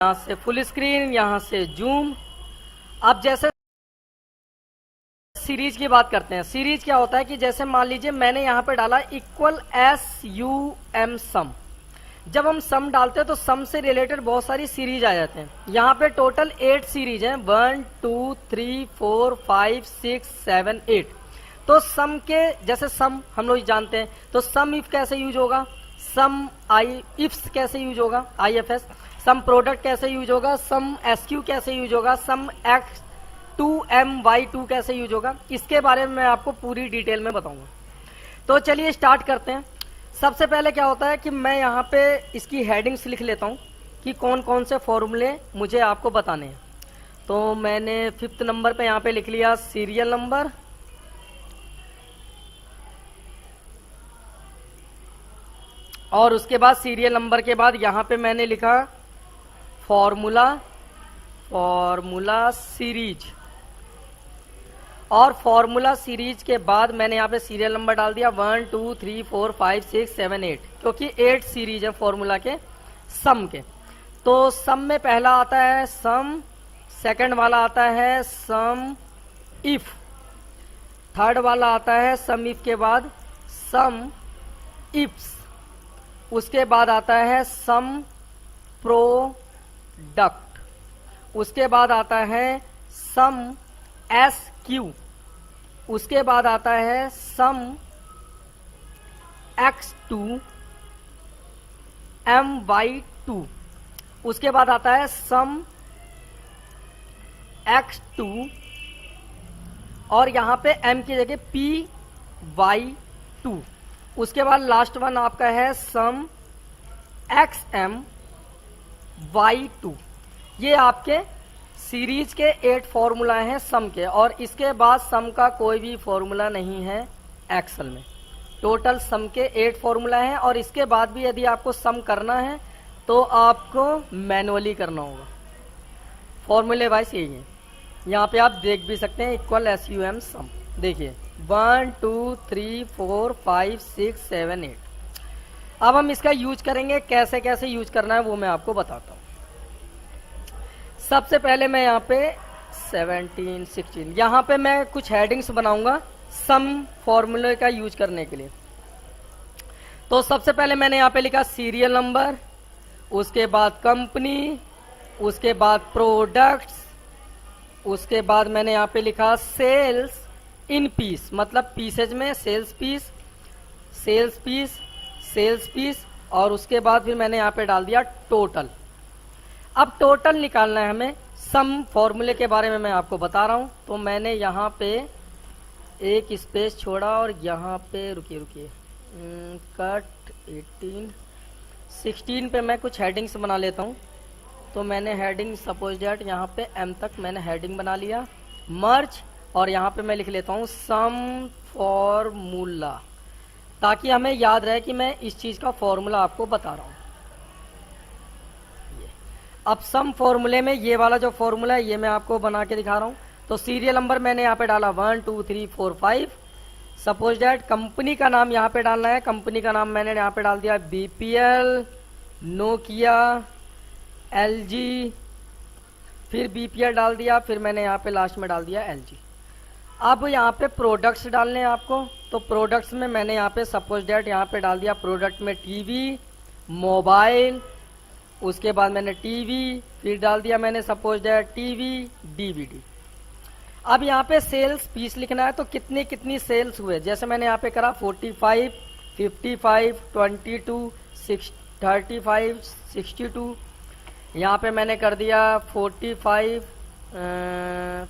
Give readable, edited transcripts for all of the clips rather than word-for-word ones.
यहाँ से full screen, यहाँ से जूम। अब जैसे सीरीज की बात करते हैं। सीरीज क्या होता है कि जैसे मान लीजिए मैंने यहाँ पे डाला इक्वल SUM सम। जब हम सम डालते हैं तो सम से रिलेटेड बहुत सारी सीरीज आ जाते हैं। यहाँ पे टोटल 8 सीरीज हैं, 1 2 3 4 5 6 7 8। तो सम के जैसे सम हम लोग जानते हैं, तो सम इफ कैसे यूज होगा, सम आई इफ्स कैसे यूज होगा, IFS। सम प्रोडक्ट कैसे यूज होगा, सम SQ कैसे यूज होगा, सम X2MY2 कैसे यूज होगा, इसके बारे में मैं आपको पूरी डिटेल में बताऊंगा। तो चलिए स्टार्ट करते हैं। सबसे पहले क्या होता है कि मैं यहाँ पे इसकी हेडिंग्स लिख लेता हूँ कि कौन कौन से फॉर्मूले मुझे आपको बताने हैं। तो मैंने 5th नंबर पे यहाँ पे लिख लिया सीरियल नंबर, और उसके बाद सीरियल नंबर के बाद यहाँ पे मैंने लिखा फॉर्मूला सीरीज, और फॉर्मूला सीरीज के बाद मैंने यहाँ पे सीरियल नंबर डाल दिया 1 2 3 4 5 6 7 8, क्योंकि 8 सीरीज है फॉर्मूला के सम के। तो सम में पहला आता है सम, सेकंड वाला आता है सम इफ, थर्ड वाला आता है सम इफ के बाद सम इफ्स, उसके बाद आता है सम प्रोडक्ट, उसके बाद आता है सम SQ, उसके बाद आता है सम X2MY2, उसके बाद आता है सम X2, और यहां पे M की जगह PY2, उसके बाद लास्ट वन आपका है सम XMY2। ये आपके सीरीज के 8 फॉर्मूला हैं सम के, और इसके बाद सम का कोई भी फॉर्मूला नहीं है एक्सेल में। टोटल सम के 8 फॉर्मूला हैं, और इसके बाद भी यदि आपको सम करना है तो आपको मैनुअली करना होगा। फॉर्मूले वाइज यही है, यहाँ पे आप देख भी सकते हैं इक्वल SUM सम। देखिए 1 2 3 4 5 6 7 8। अब हम इसका यूज करेंगे, कैसे कैसे यूज करना है वो मैं आपको बताता हूँ। सबसे पहले मैं यहाँ पे 17 16 यहाँ पे मैं कुछ हेडिंग्स बनाऊंगा सम फॉर्मूले का यूज करने के लिए। तो सबसे पहले मैंने यहाँ पे लिखा सीरियल नंबर, उसके बाद कंपनी, उसके बाद प्रोडक्ट्स, उसके बाद मैंने यहाँ पे लिखा सेल्स इन पीस, मतलब पीसेज में सेल्स पीस, और उसके बाद फिर मैंने यहाँ पे डाल दिया टोटल। अब टोटल निकालना है हमें। सम फॉर्मूले के बारे में मैं आपको बता रहा हूं, तो मैंने यहाँ पे एक स्पेस छोड़ा, और यहाँ पे रुकिए कट 18 16 पे मैं कुछ हेडिंग्स बना लेता हूं। तो मैंने हेडिंग सपोज डेट यहाँ पे M तक मैंने हेडिंग बना लिया, मर्ज, और यहाँ पे मैं लिख लेता हूँ सम फॉर्मूला, ताकि हमें याद रहे कि मैं इस चीज का फॉर्मूला आपको बता रहा हूँ। अब सम फॉर्मूले में ये वाला जो फॉर्मूला है ये मैं आपको बना के दिखा रहा हूँ। तो सीरियल नंबर मैंने यहाँ पे डाला 1 2 3 4 5। सपोज डेट कंपनी का नाम यहाँ पे डालना है। कंपनी का नाम मैंने यहाँ पे डाल दिया BPL, नोकिया, LG, फिर BPL डाल दिया, फिर मैंने यहाँ पे लास्ट में डाल दिया LG। अब यहाँ पे प्रोडक्ट्स डालने हैं आपको। तो प्रोडक्ट्स में मैंने यहाँ पे सपोज डेट यहाँ पे डाल दिया प्रोडक्ट में टीवी, मोबाइल, उसके बाद मैंने टीवी, फिर डाल दिया मैंने सपोज डेट टीवी, DVD। अब यहाँ पे सेल्स पीस लिखना है, तो कितनी कितनी सेल्स हुए, जैसे मैंने यहाँ पे करा 45, 55, 22, 35, 62। यहाँ पे मैंने कर दिया 45,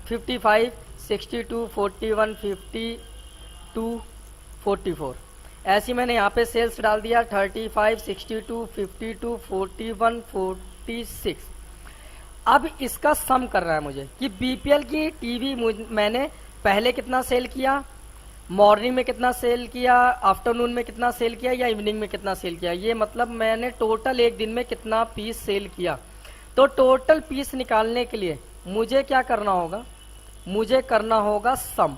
55, 62, 41, 52, 44। ऐसी मैंने यहाँ पे सेल्स डाल दिया 35, 62, 52, 41, 46। अब इसका सम कर रहा है मुझे कि BPL की टीवी मैंने पहले कितना सेल किया, मॉर्निंग में कितना सेल किया, आफ्टरनून में कितना सेल किया, या इवनिंग में कितना सेल किया। ये मतलब मैंने टोटल एक दिन में कितना पीस सेल किया। तो टोटल पीस निकालने के लिए मुझे क्या करना होगा, मुझे करना होगा सम।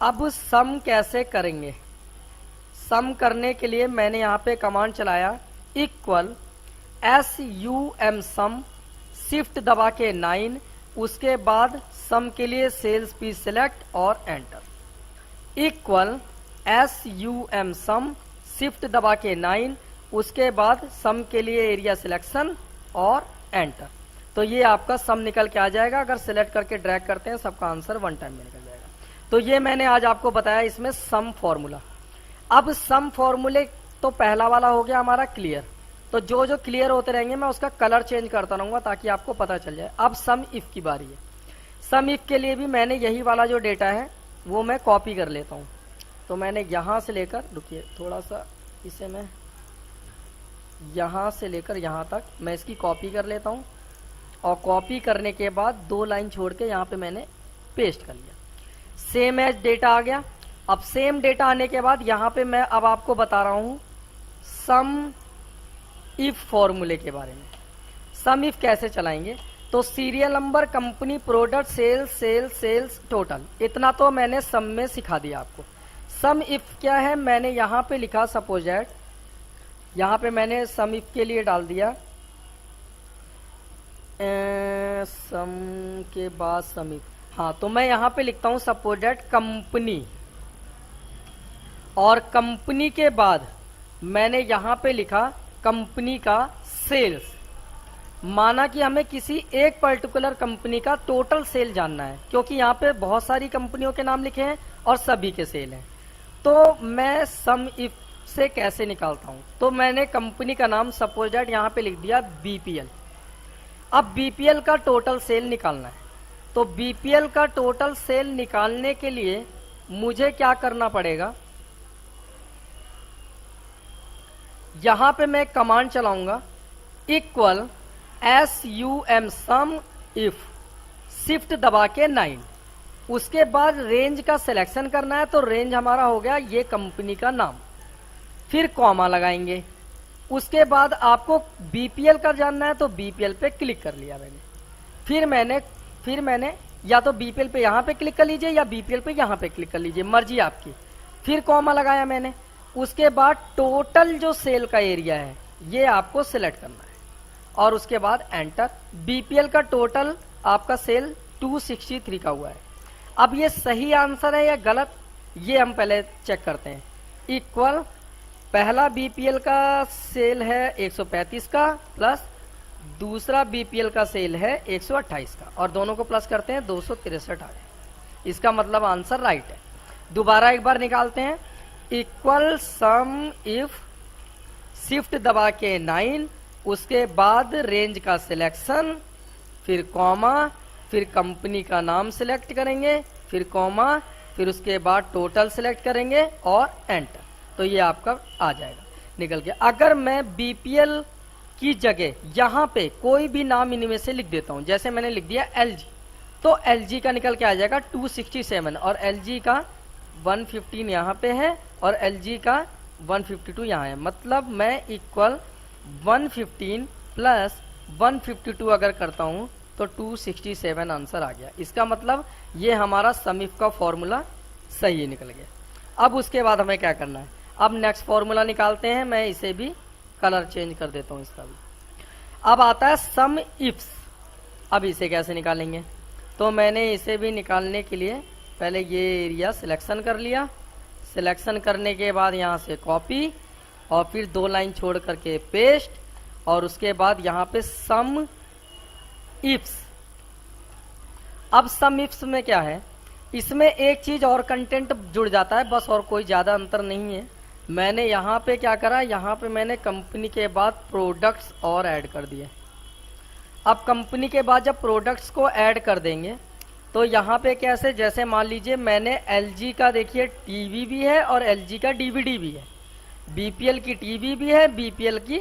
अब सम कैसे करेंगे, सम करने के लिए मैंने यहाँ पे कमांड चलाया इक्वल SUM सम, शिफ्ट दबा के 9, उसके बाद सम के लिए सेल्स पी सिलेक्ट और एंटर, इक्वल SUM सम, शिफ्ट दबा के 9, उसके बाद सम के लिए एरिया सिलेक्शन और एंटर। तो ये आपका सम निकल के आ जाएगा। अगर सिलेक्ट करके ड्रैग करते हैं सबका आंसर वन टाइम में निकल जाएगा। तो ये मैंने आज आपको बताया इसमें सम फॉर्मूला। अब सम फॉर्मूले तो पहला वाला हो गया हमारा क्लियर। तो जो जो क्लियर होते रहेंगे मैं उसका कलर चेंज करता रहूंगा ताकि आपको पता चल जाए। अब सम इफ की बारी है। सम इफ के लिए भी मैंने यही वाला जो डेटा है वो मैं कॉपी कर लेता हूं। तो मैंने यहां से लेकर, रुकिए थोड़ा सा, इसे मैं यहां से लेकर यहां तक मैं इसकी कॉपी कर लेता हूं और कॉपी करने के बाद 2 लाइन छोड़ के यहां पे मैंने पेस्ट कर लिया। सेम एज डेटा आ गया। अब सेम डेटा आने के बाद यहां पे मैं अब आपको बता रहा हूं सम इफ फॉर्मूले के बारे में। सम इफ कैसे चलाएंगे, तो serial number, company, product, sales, sales, sales, total, इतना तो मैंने सम में सिखा दिया आपको। सम इफ क्या है, मैंने यहां पे लिखा सपोज दैट, यहां पे मैंने सम इफ के लिए डाल दिया सम के बाद सम इफ। हाँ, तो मैं यहां पे लिखता हूं सपोज दैट कंपनी, और कंपनी के बाद मैंने यहां पे लिखा कंपनी का सेल्स। माना कि हमें किसी एक पर्टिकुलर कंपनी का टोटल सेल जानना है, क्योंकि यहाँ पे बहुत सारी कंपनियों के नाम लिखे हैं और सभी के सेल हैं। तो मैं सम इफ से कैसे निकालता हूं, तो मैंने कंपनी का नाम सपोज दैट यहाँ पे लिख दिया BPL। अब BPL का टोटल सेल निकालना है। तो BPL का टोटल सेल निकालने के लिए मुझे क्या करना पड़ेगा, यहां पे मैं कमांड चलाऊंगा equal SUM sum if, shift दबा के 9, उसके बाद रेंज का सिलेक्शन करना है। तो रेंज हमारा हो गया ये कंपनी का नाम, फिर कॉमा लगाएंगे। उसके बाद आपको BPL का जानना है तो BPL पे क्लिक कर लिया मैंने। फिर मैंने या तो BPL पे यहां पे क्लिक कर लीजिए या BPL पे यहां पे क्लिक कर लीजिए, मर्जी आपकी। फिर कॉमा लगाया मैंने। उसके बाद टोटल जो सेल का एरिया है ये आपको सिलेक्ट करना है और उसके बाद एंटर। BPL का टोटल आपका सेल 263 का हुआ है। अब ये सही आंसर है या गलत, ये हम पहले चेक करते हैं। इक्वल पहला BPL का सेल है 135 का प्लस दूसरा BPL का सेल है 128 का, और दोनों को प्लस करते हैं 263 आ जाए। इसका मतलब आंसर राइट है। दोबारा एक बार निकालते हैं। इक्वल सम इफ, शिफ्ट दबा के 9, उसके बाद रेंज का सिलेक्शन, फिर कॉमा, फिर कंपनी का नाम सिलेक्ट करेंगे, फिर कॉमा, फिर उसके बाद टोटल सिलेक्ट करेंगे और एंटर। तो ये आपका आ जाएगा निकल के। अगर मैं BPL की जगह यहां पे कोई भी नाम इनमें से लिख देता हूं, जैसे मैंने लिख दिया LG, तो LG का निकल के आ जाएगा 267 और LG का 115 यहाँ पे है और LG का 152 यहाँ है। मतलब मैं इक्वल 115 प्लस 152 अगर करता हूं तो 267 आंसर आ गया। इसका मतलब ये हमारा सम इफ का फॉर्मूला सही निकल गया। अब उसके बाद हमें क्या करना है, अब नेक्स्ट फॉर्मूला निकालते हैं। मैं इसे भी कलर चेंज कर देता हूं इसका भी। अब आता है सम इफ्स। अब इसे कैसे निकालेंगे, तो मैंने इसे भी निकालने के लिए पहले ये एरिया सिलेक्शन कर लिया। सिलेक्शन करने के बाद यहां से कॉपी और फिर 2 लाइन छोड़ करके पेस्ट, और उसके बाद यहां पे सम इफ्स। अब सम इफ्स में क्या है, इसमें एक चीज और कंटेंट जुड़ जाता है बस, और कोई ज्यादा अंतर नहीं है। मैंने यहां पे क्या करा, यहां पे मैंने कंपनी के बाद प्रोडक्ट्स और ऐड कर दिए। अब कंपनी के बाद जब प्रोडक्ट्स को ऐड कर देंगे तो यहाँ पे कैसे, जैसे मान लीजिए मैंने LG का देखिए टीवी भी है और LG का DVD भी है, BPL की टीवी भी है, BPL की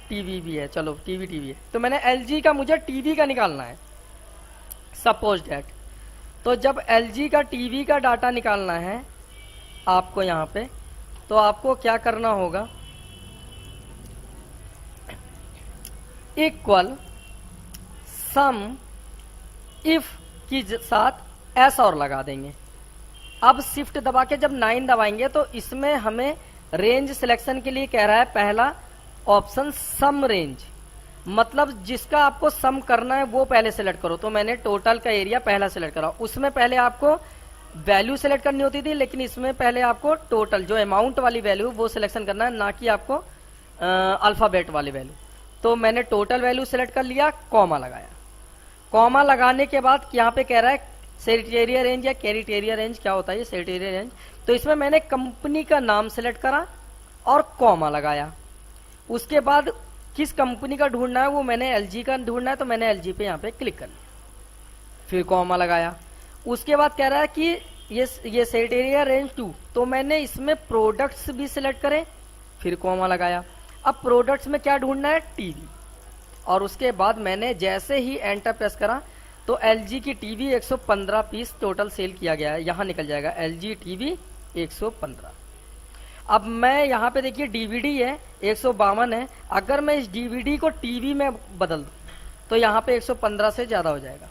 टीवी भी है। चलो टीवी है, तो मैंने LG का मुझे टीवी का निकालना है सपोज दैट। तो जब LG का टीवी का डाटा निकालना है आपको यहाँ पे, तो आपको क्या करना होगा, इक्वल सम इफ की साथ S और लगा देंगे। अब शिफ्ट दबा के जब 9 दबाएंगे तो इसमें हमें रेंज सिलेक्शन के लिए कह रहा है पहला ऑप्शन सम रेंज। मतलब जिसका आपको सम करना है वो पहले सेलेक्ट करो। तो मैंने टोटल का एरिया पहला सेलेक्ट करा, उसमें पहले आपको वैल्यू सेलेक्ट करनी होती थी, लेकिन इसमें पहले आपको टोटल जो अमाउंट वाली वैल्यू वो सिलेक्शन करना है, ना कि आपको अल्फाबेट वाली वैल्यू। तो मैंने टोटल वैल्यू सेलेक्ट कर लिया, कॉमा लगाया। कॉमा लगाने के बाद यहाँ पे कह रहा है सेरिटेरिया रेंज या कैरिटेरिया रेंज, क्या होता है ये सेरिटेरिया रेंज। तो इसमें मैंने कंपनी का नाम सेलेक्ट करा और कॉमा लगाया। उसके बाद किस कंपनी का ढूंढना है, वो मैंने एलजी का ढूंढना है, तो मैंने एलजी पे यहाँ पे क्लिक कर लिया, फिर कॉमा लगाया। उसके बाद कह रहा है कि ये सेरिटेरिया रेंज 2, तो मैंने इसमें प्रोडक्ट्स भी सिलेक्ट करे, फिर कॉमा लगाया। अब प्रोडक्ट्स में क्या ढूंढना है, टीवी। और उसके बाद मैंने जैसे ही एंटर प्रेस करा तो एलजी की टीवी 115 पीस टोटल सेल किया गया है, यहां निकल जाएगा एलजी टीवी 115। अब मैं यहाँ पे देखिए डीवीडी है 152 है, अगर मैं इस डीवीडी को टीवी में बदल दूं तो यहाँ पे 115 से ज्यादा हो जाएगा,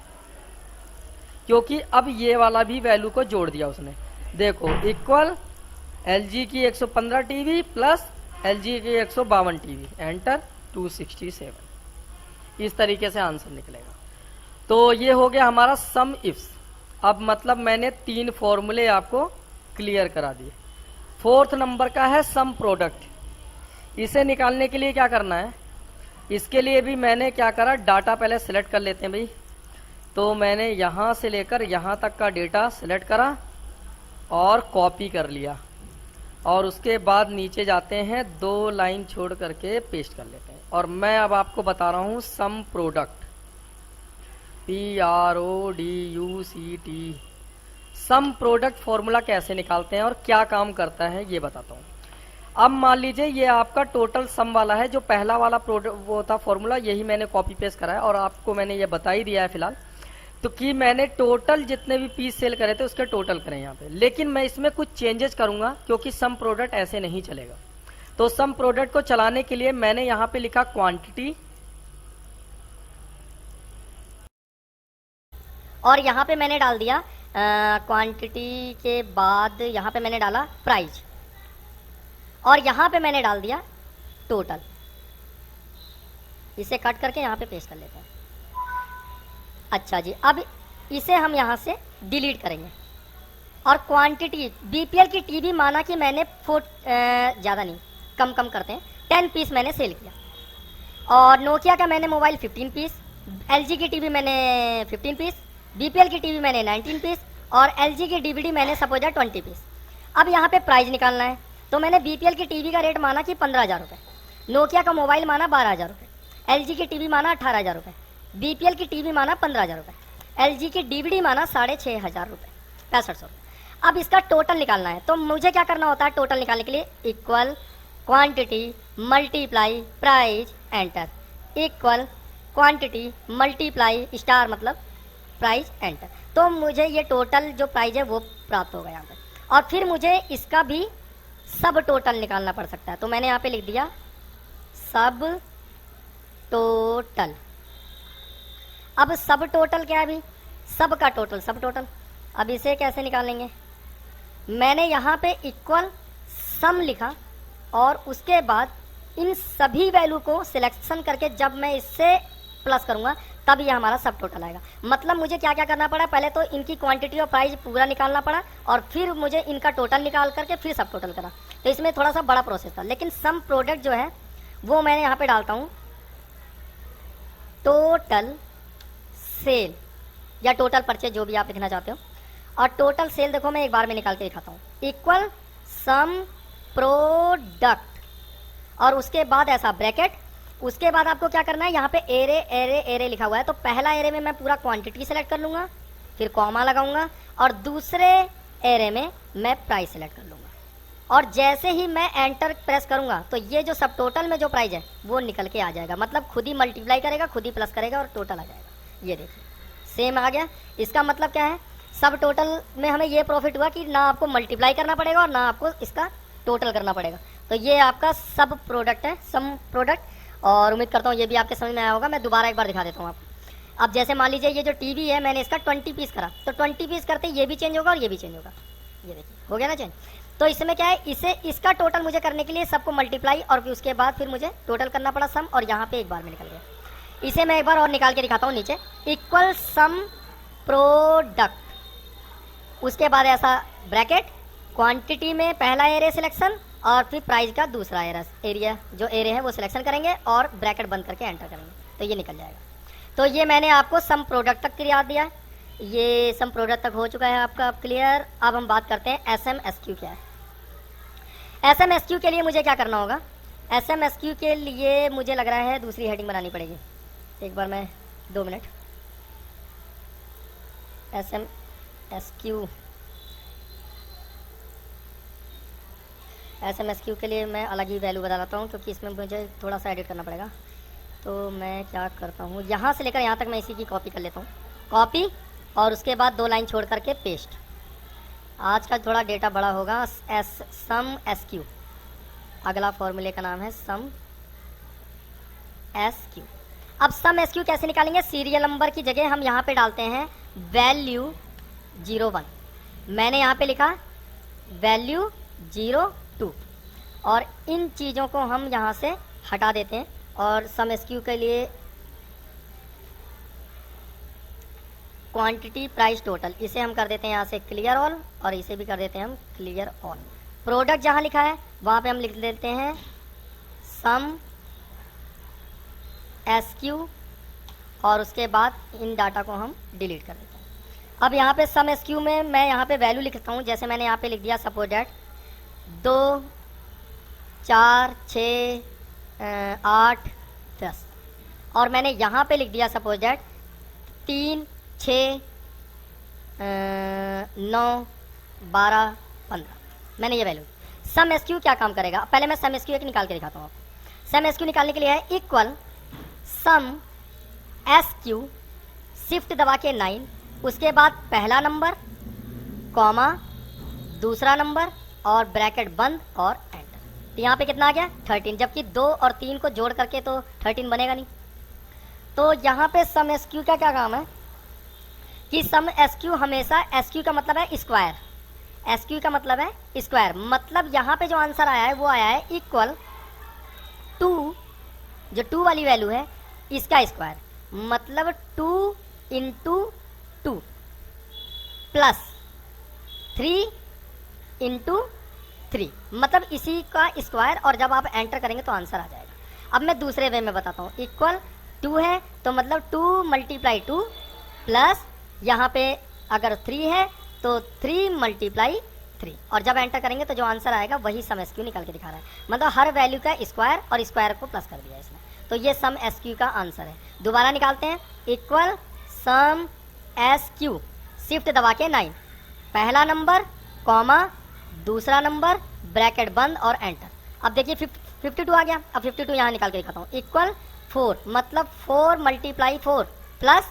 क्योंकि अब ये वाला भी वैल्यू को जोड़ दिया उसने। देखो इक्वल एलजी की 115 टीवी प्लस एलजी की 152 टीवी, एंटर 267। इस तरीके से आंसर निकलेगा। तो ये हो गया हमारा सम इफ्स। अब मतलब मैंने 3 फॉर्मूले आपको क्लियर करा दिए। 4th नंबर का है सम प्रोडक्ट। इसे निकालने के लिए क्या करना है, इसके लिए भी मैंने क्या करा, डाटा पहले सेलेक्ट कर लेते हैं भाई। तो मैंने यहां से लेकर यहां तक का डेटा सेलेक्ट करा और कॉपी कर लिया, और उसके बाद नीचे जाते हैं 2 लाइन छोड़ करके पेस्ट कर लेते हैं। और मैं अब आपको बता रहा हूं some product, PRODUCT, some product formula कैसे निकालते हैं और क्या काम करता है ये बताता हूं। अब मान लीजिए ये आपका टोटल सम वाला है, जो पहला वाला प्रोडक्ट वो था फॉर्मूला, यही मैंने कॉपी पेस्ट करा है और आपको मैंने ये बता ही दिया है फिलहाल। तो कि मैंने टोटल जितने भी पीस सेल करे थे उसके टोटल करें यहाँ पे, लेकिन मैं इसमें कुछ चेंजेस करूंगा क्योंकि सम प्रोडक्ट ऐसे नहीं चलेगा। तो सम प्रोडक्ट को चलाने के लिए मैंने यहाँ पे लिखा क्वांटिटी, और यहाँ पे मैंने डाल दिया क्वांटिटी के बाद यहाँ पे मैंने डाला प्राइस, और यहाँ पे मैंने डाल दिया टोटल। इसे कट करके यहाँ पे पेस्ट कर लेते हैं। अच्छा जी, अब इसे हम यहाँ से डिलीट करेंगे। और क्वांटिटी बीपीएल की टीवी माना कि मैंने ज़्यादा नहीं, कम करते हैं, 10 पीस मैंने सेल किया। और नोकिया का मैंने मोबाइल 15 पीस, एलजी की टीवी मैंने 15 पीस, बीपीएल की टीवी मैंने 19 पीस, और एलजी की डीवीडी मैंने सपोज 20 पीस। अब यहाँ पे प्राइस निकालना है, तो मैंने बीपीएल की टीवी का रेट माना कि 15,000 रुपये, नोकिया का मोबाइल माना 12,000 रुपये, एलजी की टीवी माना 18,000 रुपये, बीपीएल की टीवी माना 15,000 रुपये, एलजी की डीवीडी माना 6,500 रुपये, 6500 रुपये। अब इसका टोटल निकालना है, तो मुझे क्या करना होता है टोटल निकालने के लिए, equal quantity multiply price, enter, equal quantity multiply star मतलब प्राइस, एंटर। तो मुझे ये टोटल जो प्राइस है वो प्राप्त होगा यहाँ पे। और फिर मुझे इसका भी सब टोटल निकालना पड़ सकता है, तो मैंने यहाँ पे लिख दिया सब टोटल। अब सब टोटल क्या है अभी, सब का टोटल, सब टोटल। अब इसे कैसे निकालेंगे, मैंने यहाँ पे इक्वल सम लिखा और उसके बाद इन सभी वैल्यू को सिलेक्शन करके जब मैं इससे प्लस करूंगा तब ये हमारा सब टोटल आएगा। मतलब मुझे क्या क्या करना पड़ा, पहले तो इनकी क्वांटिटी और प्राइस पूरा निकालना पड़ा, और फिर मुझे इनका टोटल निकाल करके फिर सब टोटल करा। तो इसमें थोड़ा सा बड़ा प्रोसेस था, लेकिन सम प्रोडक्ट जो है वो मैंने यहाँ पे डालता हूँ टोटल सेल या टोटल परचेज, जो भी आप लिखना चाहते हो। और टोटल सेल देखो मैं एक बार में निकाल के दिखाता हूँ, इक्वल सम प्रोडक्ट, और उसके बाद ऐसा ब्रैकेट। उसके बाद आपको क्या करना है, यहाँ पे एरे एरे एरे लिखा हुआ है, तो पहला एरे में मैं पूरा क्वांटिटी सेलेक्ट कर लूंगा, फिर कॉमा लगाऊंगा, और दूसरे एरे में मैं प्राइस सेलेक्ट कर लूंगा। और जैसे ही मैं एंटर प्रेस करूंगा तो ये जो सब टोटल में जो प्राइस है वो निकल के आ जाएगा, मतलब खुद ही मल्टीप्लाई करेगा, खुद ही प्लस करेगा और टोटल आ जाएगा। ये देखिए सेम आ गया। इसका मतलब क्या है, सब टोटल में हमें ये प्रॉफिट हुआ कि ना आपको मल्टीप्लाई करना पड़ेगा और ना आपको इसका टोटल करना पड़ेगा। तो ये आपका सब प्रोडक्ट है, सम प्रोडक्ट। और उम्मीद करता हूँ ये भी आपके समझ में आया होगा। मैं दोबारा एक बार दिखा देता हूँ आपको। अब जैसे मान लीजिए ये जो टीवी है मैंने इसका 20 पीस करा, तो 20 पीस करते ये भी चेंज होगा और ये भी चेंज होगा। ये देखिए हो गया ना चेंज। तो इसमें क्या है, इसे इसका टोटल मुझे करने के लिए सबको मल्टीप्लाई और फिर उसके बाद फिर मुझे टोटल करना पड़ा सम, और यहाँ पे एक बार में निकल गया। इसे मैं एक बार और निकाल के दिखाता हूँ नीचे, इक्वल सम प्रोडक्ट, उसके बाद ऐसा ब्रैकेट, क्वांटिटी में पहला एरे सिलेक्शन और फिर प्राइस का दूसरा एरिया जो एरे है वो सिलेक्शन करेंगे और ब्रैकेट बंद करके एंटर करेंगे तो ये निकल जाएगा। तो ये मैंने आपको सम प्रोडक्ट तक याद दिया है, ये सम प्रोडक्ट तक हो चुका है आपका अब क्लियर। अब हम बात करते हैं SMSQ क्या है। SMSQ के लिए मुझे क्या करना होगा, SMSQ के लिए मुझे लग रहा है दूसरी हेडिंग बनानी पड़ेगी। एक बार मैं 2 मिनट, SMSQ के लिए मैं अलग ही वैल्यू बता देता हूँ क्योंकि इसमें मुझे थोड़ा सा एडिट करना पड़ेगा। तो मैं क्या करता हूँ, यहाँ से लेकर यहाँ तक मैं इसी की कॉपी कर लेता हूँ, कॉपी और उसके बाद 2 लाइन छोड़ करके पेस्ट। आज का थोड़ा डेटा बड़ा होगा। सम SQ, अगला फॉर्मूले का नाम है सम SQ। अब सम SQ कैसे निकालेंगे, सीरियल नंबर की जगह हम यहाँ पे डालते हैं वैल्यू 01, मैंने यहाँ पे लिखा वैल्यू 02 और इन चीज़ों को हम यहाँ से हटा देते हैं और सम SQ के लिए क्वांटिटी प्राइस टोटल इसे हम कर देते हैं यहाँ से क्लियर ऑल और इसे भी कर देते हैं हम क्लियर ऑल। प्रोडक्ट जहाँ लिखा है वहाँ पे हम लिख देते हैं सम SQ और उसके बाद इन डाटा को हम डिलीट कर देते हैं। अब यहाँ पे सम SQ में मैं यहाँ पे वैल्यू लिखता हूँ, जैसे मैंने यहाँ पे लिख दिया सपोज डेट 2 4 6 8 10 और मैंने यहाँ पे लिख दिया सपोज डेट 3 6 9 12 15, मैंने ये वैल्यू। सम SQ क्या काम करेगा, पहले मैं सम SQ एक निकाल के दिखाता हूँ। सम SQ निकालने के लिए है इक्वल सम SQ शिफ्ट दबा के 9, उसके बाद पहला नंबर कॉमा दूसरा नंबर और ब्रैकेट बंद और एंटर। तो यहाँ पे कितना आ गया 13, जबकि 2 और 3 को जोड़ करके तो 13 बनेगा नहीं। तो यहाँ पे सम SQ का क्या काम है कि सम SQ हमेशा, SQ का मतलब है स्क्वायर, SQ का मतलब है स्क्वायर, मतलब यहाँ पे जो आंसर आया है वो आया है इक्वल 2, जो 2 वाली वैल्यू है इसका स्क्वायर, मतलब 2 इंटू 2 प्लस 3 इंटू 3, मतलब इसी का स्क्वायर, और जब आप एंटर करेंगे तो आंसर आ जाएगा। अब मैं दूसरे वे में बताता हूँ, इक्वल 2 है तो मतलब 2 मल्टीप्लाई 2 प्लस यहाँ पे अगर 3 है तो 3 मल्टीप्लाई 3, और जब एंटर करेंगे तो जो आंसर आएगा वही सम SQ निकाल के दिखा रहा है, मतलब हर वैल्यू का स्क्वायर और स्क्वायर को प्लस कर दिया इसने। तो ये सम SQ का आंसर है। दोबारा निकालते हैं, इक्वल सम SQ शिफ्ट दबा के 9, पहला नंबर कॉमा दूसरा नंबर ब्रैकेट बंद और एंटर। अब देखिए 52 आ गया। अब 52 यहाँ निकाल के दिखाता हूँ, इक्वल 4, मतलब 4 मल्टीप्लाई 4 प्लस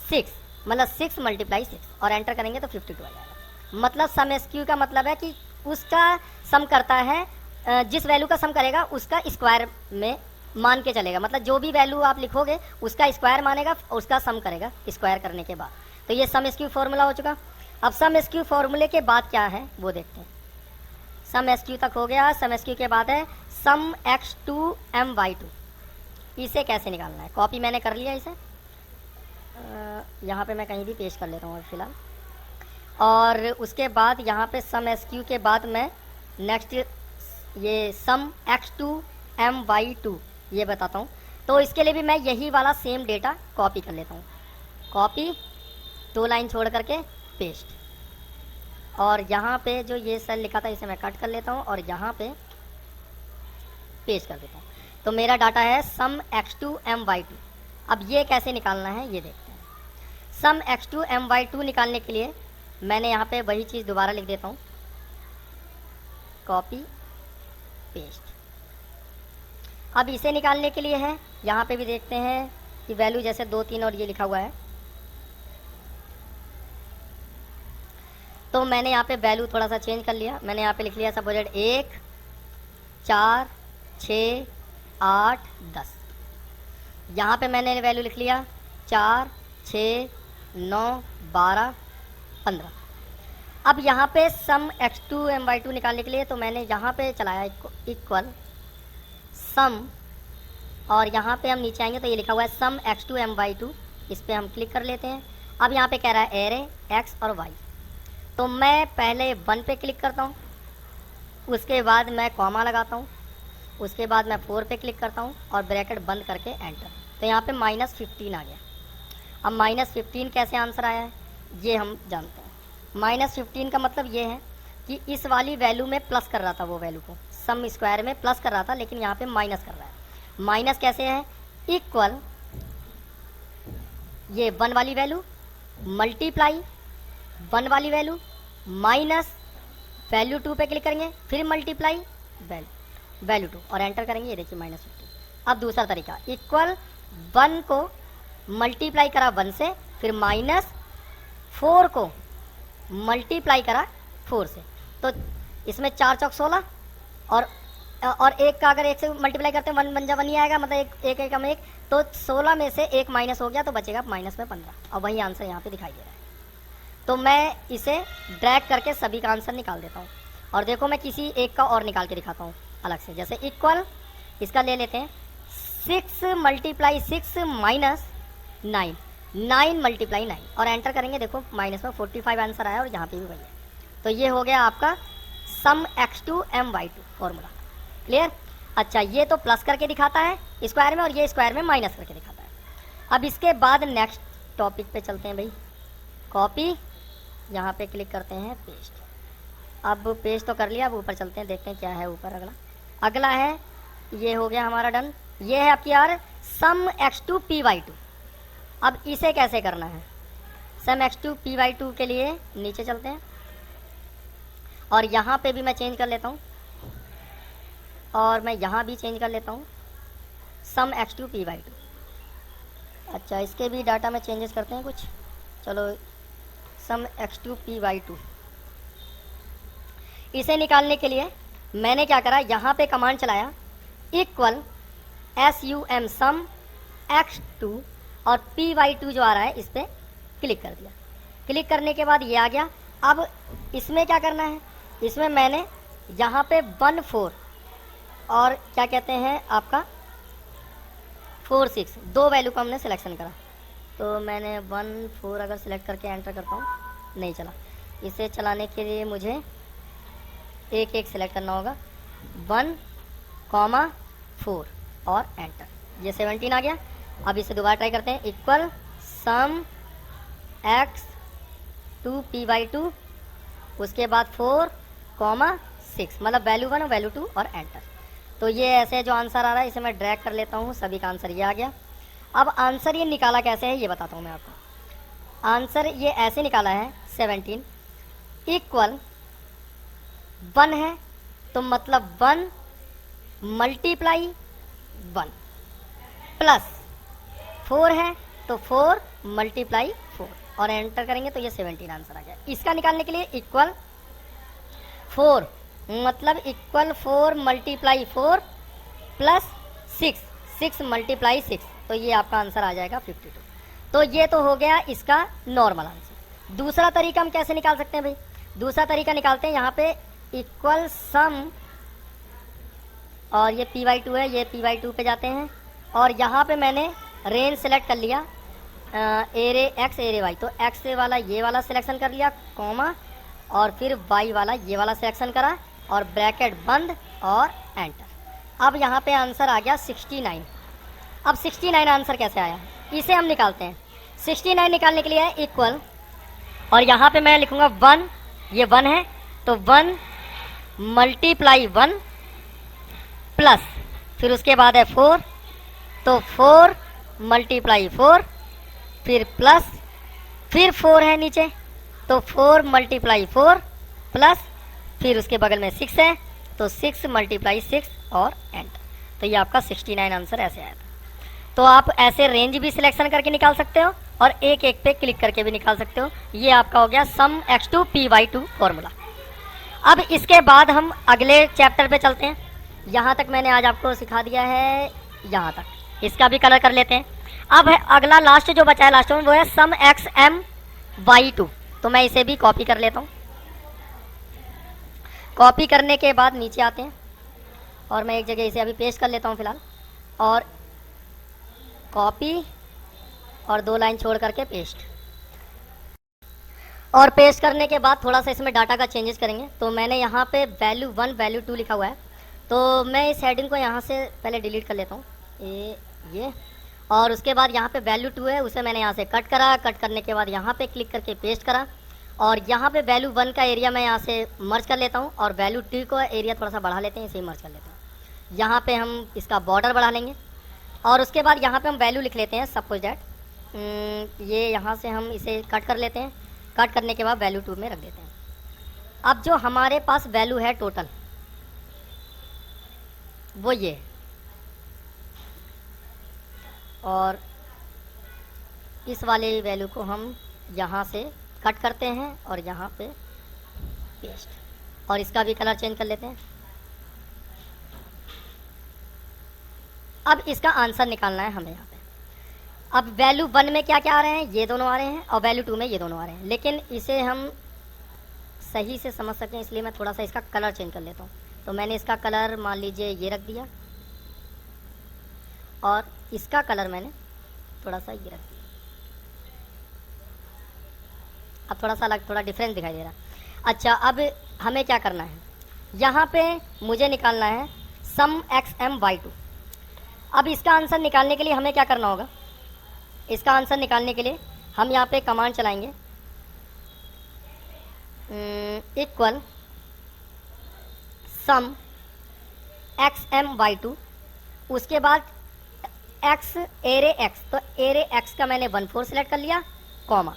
6, मतलब 6 मल्टीप्लाई 6, और एंटर करेंगे तो 52 आ जाएगा। मतलब सम SQ का मतलब है कि उसका सम करता है, जिस वैल्यू का सम करेगा उसका स्क्वायर में मान के चलेगा, मतलब जो भी वैल्यू आप लिखोगे उसका स्क्वायर मानेगा, उसका सम करेगा स्क्वायर करने के बाद। तो ये सम SQ फॉर्मूला हो चुका। अब सम SQ फॉर्मूले के बाद क्या है वो देखते हैं। सम SQ तक हो गया, सम SQ के बाद है सम X2 My2, इसे कैसे निकालना है। कॉपी मैंने कर लिया इसे, यहाँ पे मैं कहीं भी पेस्ट कर लेता हूँ फिलहाल, और उसके बाद यहाँ पे सम SQ के बाद मैं नेक्स्ट ये सम X2 My2 ये बताता हूँ। तो इसके लिए भी मैं यही वाला सेम डेटा कॉपी कर लेता हूँ, कॉपी 2 लाइन छोड़ करके पेस्ट, और यहाँ पे जो ये सेल लिखा था इसे मैं कट कर लेता हूँ और यहाँ पे पेस्ट कर देता हूँ। तो मेरा डाटा है सम X2 My2। अब ये कैसे निकालना है ये देखते हैं। सम X2 My2 निकालने के लिए मैंने यहाँ पे वही चीज़ दोबारा लिख देता हूँ, कॉपी पेस्ट। अब इसे निकालने के लिए है, यहाँ पे भी देखते हैं कि वैल्यू जैसे 2 3 और ये लिखा हुआ है, तो मैंने यहाँ पे वैल्यू थोड़ा सा चेंज कर लिया। मैंने यहाँ पे लिख लिया सपोज 1 4 6 8 10, यहाँ पे मैंने वैल्यू लिख लिया 4 6 9 12 15। अब यहाँ पे सम X2 My2 निकालने के लिए तो मैंने यहाँ पे चलाया इक्वल सम और यहाँ पे हम नीचे आएंगे तो ये लिखा हुआ है सम x2 my2, इस पर हम क्लिक कर लेते हैं। अब यहाँ पे कह रहा है एरे x और y, तो मैं पहले 1 पे क्लिक करता हूँ, उसके बाद मैं कॉमा लगाता हूँ, उसके बाद मैं 4 पे क्लिक करता हूँ और ब्रैकेट बंद करके एंटर। तो यहाँ पे -15 आ गया। अब -15 कैसे आंसर आया है ये हम जानते हैं। -15 का मतलब ये है कि इस वाली वैल्यू में प्लस कर रहा था, वो वैल्यू को सम स्क्वायर में प्लस कर रहा था, लेकिन यहाँ पे माइनस कर रहा है। माइनस कैसे है? इक्वल ये 1 वाली वैल्यू मल्टीप्लाई 1 वाली वैल्यू माइनस वैल्यू 2 पे क्लिक करेंगे, फिर मल्टीप्लाई वैल्यू 2 और एंटर करेंगे। ये देखिए -15। अब दूसरा तरीका, इक्वल 1 को मल्टीप्लाई करा 1 से, फिर -4 को मल्टीप्लाई करा 4 से, तो इसमें 4 चौक 16 और एक का अगर 1 से मल्टीप्लाई करते हैं 1 बन जा 1 ही आएगा, मतलब एक एक हम एक, तो 16 में से 1 माइनस हो गया तो बचेगा माइनस में 15, और वही आंसर यहाँ पे दिखाई दे रहा है। तो मैं इसे ड्रैग करके सभी का आंसर निकाल देता हूँ, और देखो मैं किसी एक का और निकाल के दिखाता हूँ अलग से। जैसे इक्वल इसका ले लेते हैं 6 × 6 माइनस 9, 9 × 9 और एंटर करेंगे। देखो माइनस में 45 आंसर आया और यहाँ पे भी वही है। तो ये हो गया आपका सम x2 my2 फॉर्मूला। क्लियर? अच्छा, ये तो प्लस करके दिखाता है स्क्वायर में और ये स्क्वायर में माइनस करके दिखाता है। अब इसके बाद नेक्स्ट टॉपिक पे चलते हैं भाई। कॉपी, यहाँ पे क्लिक करते हैं, पेस्ट। अब पेस्ट तो कर लिया, अब ऊपर चलते हैं, देखते हैं क्या है ऊपर। अगला है, ये हो गया हमारा डन। ये है आपकी यार सम x2 py2। अब इसे कैसे करना है? सम x2 py2 के लिए नीचे चलते हैं और यहाँ पे भी मैं चेंज कर लेता हूँ और मैं यहाँ भी चेंज कर लेता हूँ सम x2 py2। अच्छा, इसके भी डाटा में चेंजेस करते हैं कुछ। चलो, सम x2 py2, इसे निकालने के लिए मैंने क्या करा, यहाँ पे कमांड चलाया इक्वल sum सम x2 और py2 जो आ रहा है इस पर क्लिक कर दिया। क्लिक करने के बाद ये आ गया। अब इसमें क्या करना है, इसमें मैंने यहाँ पे 1 4 और क्या कहते हैं आपका 4 6 दो वैल्यू का हमने सिलेक्शन करा। तो मैंने 1 4 अगर सिलेक्ट करके एंटर करता हूँ, नहीं चला। इसे चलाने के लिए मुझे एक एक सिलेक्ट करना होगा, 1 4 और एंटर। ये 17 आ गया। अब इसे दोबारा ट्राई करते हैं, इक्वल सम x2 py2, उसके बाद 4 6 मतलब वैल्यू 1 और वैल्यू 2 और एंटर। तो ये ऐसे जो आंसर आ रहा है इसे मैं ड्रैग कर लेता हूँ, सभी का आंसर ये आ गया। अब आंसर ये निकाला कैसे है ये बताता हूँ मैं आपको। आंसर ये ऐसे निकाला है 17 इक्वल 1 है तो मतलब 1 मल्टीप्लाई 1 प्लस 4 है तो 4 मल्टीप्लाई 4 और एंटर करेंगे तो ये 17 आंसर आ गया। इसका निकालने के लिए इक्वल 4 मतलब इक्वल 4 मल्टीप्लाई 4 प्लस 6 मल्टीप्लाई 6, तो ये आपका आंसर आ जाएगा 52। तो ये तो हो गया इसका नॉर्मल आंसर। दूसरा तरीका हम कैसे निकाल सकते हैं भाई? दूसरा तरीका निकालते हैं, यहाँ पे इक्वल सम और ये py2 है, ये py2 पे जाते हैं और यहाँ पे मैंने रेंज सेलेक्ट कर लिया, एरे x एरे y, तो x वाला ये वाला सिलेक्शन कर लिया, कॉमा और फिर y वाला ये वाला सिलेक्शन करा और ब्रैकेट बंद और एंटर। अब यहाँ पे आंसर आ गया 69। अब 69 आंसर कैसे आया इसे हम निकालते हैं। 69 निकालने के लिए है इक्वल और यहाँ पे मैं लिखूंगा 1, ये 1 है तो 1 मल्टीप्लाई 1 प्लस फिर उसके बाद है 4 तो 4 मल्टीप्लाई 4 फिर प्लस फिर 4 है नीचे तो 4 मल्टीप्लाई 4 प्लस फिर उसके बगल में 6 है तो 6 मल्टीप्लाई 6 और एंटर। तो ये आपका 69 आंसर ऐसे आया था। तो आप ऐसे रेंज भी सिलेक्शन करके निकाल सकते हो और एक एक पे क्लिक करके भी निकाल सकते हो। ये आपका हो गया सम x2 py2 फॉर्मूला। अब इसके बाद हम अगले चैप्टर पे चलते हैं। यहाँ तक मैंने आज आपको सिखा दिया है, यहाँ तक इसका भी कलर कर लेते हैं। अब है अगला लास्ट जो बचा है लास्ट में, वो है सम xm y2। तो मैं इसे भी कॉपी कर लेता हूँ। कॉपी करने के बाद नीचे आते हैं और मैं एक जगह इसे अभी पेस्ट कर लेता हूँ फिलहाल, और कॉपी और 2 लाइन छोड़ करके पेस्ट। और पेस्ट करने के बाद थोड़ा सा इसमें डाटा का चेंजेस करेंगे। तो मैंने यहाँ पे वैल्यू 1 वैल्यू 2 लिखा हुआ है, तो मैं इस हेडिंग को यहाँ से पहले डिलीट कर लेता हूँ, ये। और उसके बाद यहाँ पे वैल्यू 2 है, उसे मैंने यहाँ से कट करा। कट करने के बाद यहाँ पे क्लिक करके पेस्ट करा। और यहाँ पे वैल्यू 1 का एरिया मैं यहाँ से मर्ज कर लेता हूँ, और वैल्यू 2 को एरिया थोड़ा सा बढ़ा लेते हैं, इसे मर्ज कर लेते हैं। यहाँ पे हम इसका बॉर्डर बढ़ा लेंगे। और उसके बाद यहाँ पे हम वैल्यू लिख लेते हैं सपोज दैट, ये यहाँ से हम इसे कट कर लेते हैं। कट करने के बाद वैल्यू 2 में रख देते हैं। अब जो हमारे पास वैल्यू है टोटल, वो ये, और इस वाले वैल्यू को हम यहाँ से कट करते हैं और यहाँ पे पेस्ट, और इसका भी कलर चेंज कर लेते हैं। अब इसका आंसर निकालना है हमें यहाँ पे। अब वैल्यू 1 में क्या क्या आ रहे हैं, ये दोनों आ रहे हैं, और वैल्यू 2 में ये दोनों आ रहे हैं। लेकिन इसे हम सही से समझ सकें इसलिए मैं थोड़ा सा इसका कलर चेंज कर लेता हूँ। तो मैंने इसका कलर मान लीजिए ये रख दिया, और इसका कलर मैंने थोड़ा सा ये रख दिया। अब थोड़ा सा अलग, थोड़ा डिफरेंस दिखाई दे रहा। अच्छा, अब हमें क्या करना है, यहाँ पे मुझे निकालना है सम XM/2। अब इसका आंसर निकालने के लिए हमें क्या करना होगा, इसका आंसर निकालने के लिए हम यहाँ पे कमांड चलाएंगे इक्वल सम XM/2, उसके बाद x एरे x, तो एरे x का मैंने 1/4 सेलेक्ट कर लिया, कॉमा।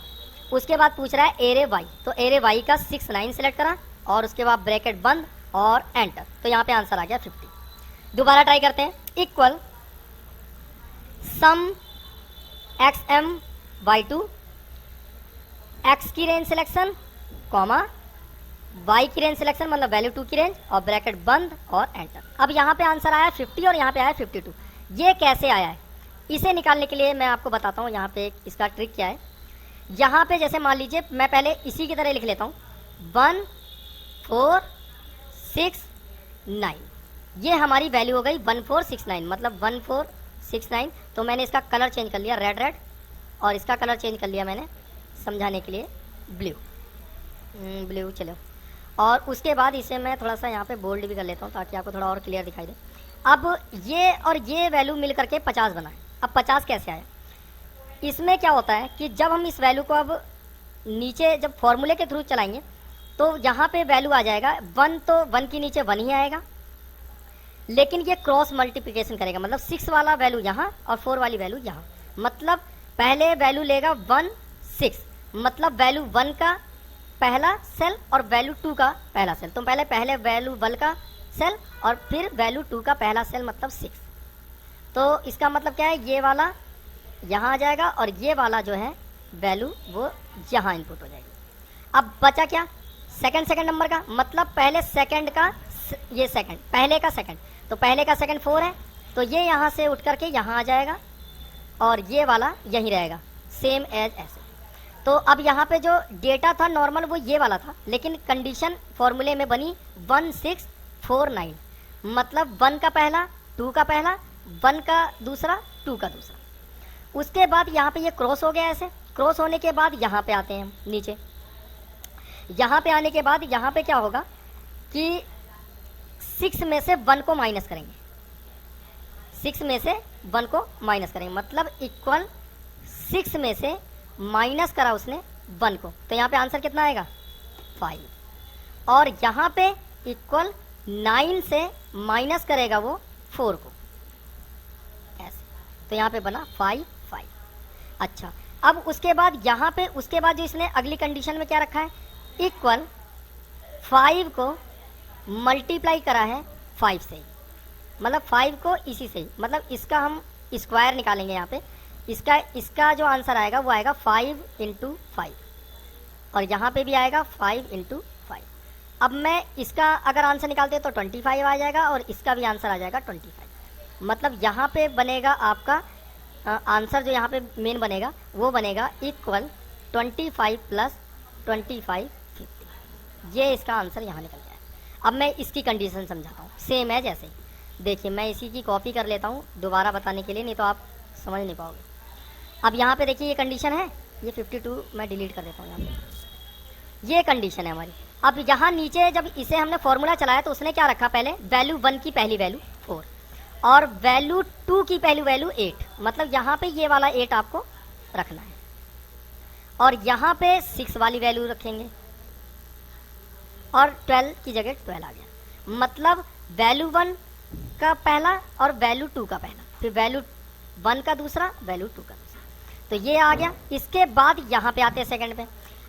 उसके बाद पूछ रहा है एरे y, तो एरे y का 6 9 सेलेक्ट करा, और उसके बाद ब्रैकेट बंद और एंटर। तो यहाँ पे आंसर आ गया 50। दोबारा ट्राई करते हैं, इक्वल सम XM/2, x की रेंज सिलेक्शन, कॉमा, y की रेंज सिलेक्शन मतलब वैल्यू 2 की रेंज, और ब्रैकेट बंद और एंटर। अब यहाँ पे आंसर आया 50 और यहाँ पे आया 52। ये कैसे आया है, इसे निकालने के लिए मैं आपको बताता हूँ। यहाँ पे इसका ट्रिक क्या है, यहाँ पे जैसे मान लीजिए मैं पहले इसी की तरह लिख लेता हूँ 1 4 6 9, ये हमारी वैल्यू हो गई 1469, मतलब 1469। तो मैंने इसका कलर चेंज कर लिया रेड, और इसका कलर चेंज कर लिया मैंने समझाने के लिए ब्लू। चलो, और उसके बाद इसे मैं थोड़ा सा यहाँ पे बोल्ड भी कर लेता हूँ ताकि आपको थोड़ा और क्लियर दिखाई दे। अब ये और ये वैल्यू मिल करके 50 बना है। अब 50 कैसे आया, इसमें क्या होता है कि जब हम इस वैल्यू को अब नीचे जब फॉर्मूले के थ्रू चलाएंगे तो यहाँ पे वैल्यू आ जाएगा 1, तो 1 के नीचे 1 ही आएगा, लेकिन ये क्रॉस मल्टीप्लिकेशन करेगा, मतलब 6 वाला वैल्यू यहाँ और 4 वाली वैल्यू यहाँ। मतलब पहले वैल्यू लेगा 1 6, मतलब वैल्यू 1 का पहला सेल और वैल्यू 2 का पहला सेल। तो पहले वैल्यू 1 का सेल और फिर वैल्यू 2 का पहला सेल, मतलब 6। तो इसका मतलब क्या है, ये वाला यहाँ आ जाएगा और ये वाला जो है वैल्यू वो यहाँ इनपुट हो जाएगी। अब बचा क्या, सेकंड नंबर का, मतलब पहले सेकंड का ये सेकंड, पहले का सेकंड, तो पहले का सेकंड 4 है, तो ये यहाँ से उठ करके यहाँ आ जाएगा और ये वाला यहीं रहेगा सेम एज ऐसे। तो अब यहाँ पे जो डेटा था नॉर्मल वो ये वाला था, लेकिन कंडीशन फॉर्मूले में बनी 1649, मतलब 1 का पहला 2 का पहला 1 का दूसरा 2 का दूसरा। उसके बाद यहाँ पे ये क्रॉस हो गया, ऐसे क्रॉस होने के बाद यहाँ पे आते हैं हम नीचे। यहाँ पे आने के बाद यहाँ पे क्या होगा कि 6 में से 1 को माइनस करेंगे, 6 में से 1 को माइनस करेंगे, मतलब इक्वल 6 में से माइनस करा उसने 1 को, तो यहाँ पे आंसर कितना आएगा 5। और यहाँ पे इक्वल 9 से माइनस करेगा वो 4 को, ऐसे, तो यहाँ पे बना 5 5। अच्छा, अब उसके बाद यहाँ पे उसके बाद जो इसने अगली कंडीशन में क्या रखा है, इक्वल 5 को मल्टीप्लाई करा है 5 से, मतलब 5 को इसी से, मतलब इसका हम स्क्वायर निकालेंगे यहाँ पे, इसका जो आंसर आएगा वो आएगा 5 × 5, और यहाँ पे भी आएगा 5 × 5। अब मैं इसका अगर आंसर निकालते हैं तो 25 आ जाएगा और इसका भी आंसर आ जाएगा 25। मतलब यहाँ पे बनेगा आपका आंसर, जो यहाँ पे मेन बनेगा वो बनेगा इक्वल 25 + 25 50। ये इसका आंसर यहाँ निकल गया है। अब मैं इसकी कंडीशन समझाता हूँ, सेम है जैसे ही। देखिए मैं इसी की कॉपी कर लेता हूँ दोबारा बताने के लिए, नहीं तो आप समझ नहीं पाओगे। अब यहाँ पे देखिए ये कंडीशन है, ये 52 मैं डिलीट कर देता हूँ यहाँ पे, ये कंडीशन है हमारी। अब यहाँ नीचे जब इसे हमने फॉर्मूला चलाया तो उसने क्या रखा, पहले वैल्यू 1 की पहली वैल्यू 4 और वैल्यू 2 की पहली वैल्यू 8, मतलब यहाँ पे ये वाला 8 आपको रखना है और यहाँ पे 6 वाली वैल्यू रखेंगे और 12 की जगह 12 आ गया, मतलब वैल्यू 1 का पहला और वैल्यू 2 का पहला, फिर वैल्यू 1 का दूसरा, वैल्यू 2 का दूसरा, तो ये आ गया। इसके बाद यहाँ पे आते हैं सेकंड पे।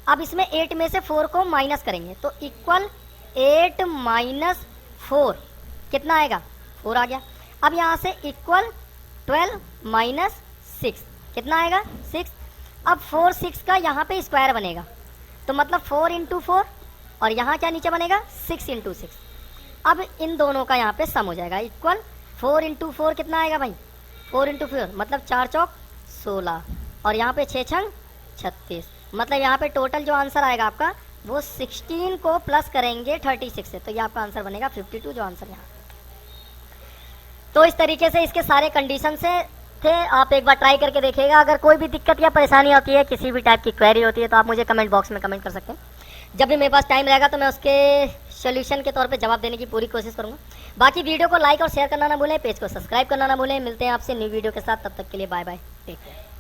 अब इसमें 8 में से 4 को माइनस करेंगे तो इक्वल 8 माइनस 4 कितना आएगा, 4 आ गया। अब यहाँ से इक्वल 12 माइनस 6 कितना आएगा, 6। अब 4 6 का यहाँ पे स्क्वायर बनेगा तो मतलब 4 इंटू 4 और यहाँ क्या नीचे बनेगा 6 इंटू 6। अब इन दोनों का यहाँ पे सम हो जाएगा, इक्वल 4 इंटू 4 कितना आएगा भाई, 4 इंटू 4 मतलब 4 चौक 16 और यहाँ पे 6 छंग 36, मतलब यहाँ पे टोटल जो आंसर आएगा आपका वो 16 को प्लस करेंगे 36 से, तो ये आपका आंसर बनेगा 52 जो आंसर यहाँ। तो इस तरीके से इसके सारे कंडीशन से थे, आप एक बार ट्राई करके देखिएगा। अगर कोई भी दिक्कत या परेशानी होती है, किसी भी टाइप की क्वेरी होती है तो आप मुझे कमेंट बॉक्स में कमेंट कर सकते हैं। जब भी मेरे पास टाइम रहेगा तो मैं उसके सोल्यूशन के तौर पे जवाब देने की पूरी कोशिश करूंगा। बाकी वीडियो को लाइक और शेयर करना ना भूलें, पेज को सब्सक्राइब करना ना भूलें। मिलते हैं आपसे न्यू वीडियो के साथ, तब तक के लिए बाय बाय, टेक केयर।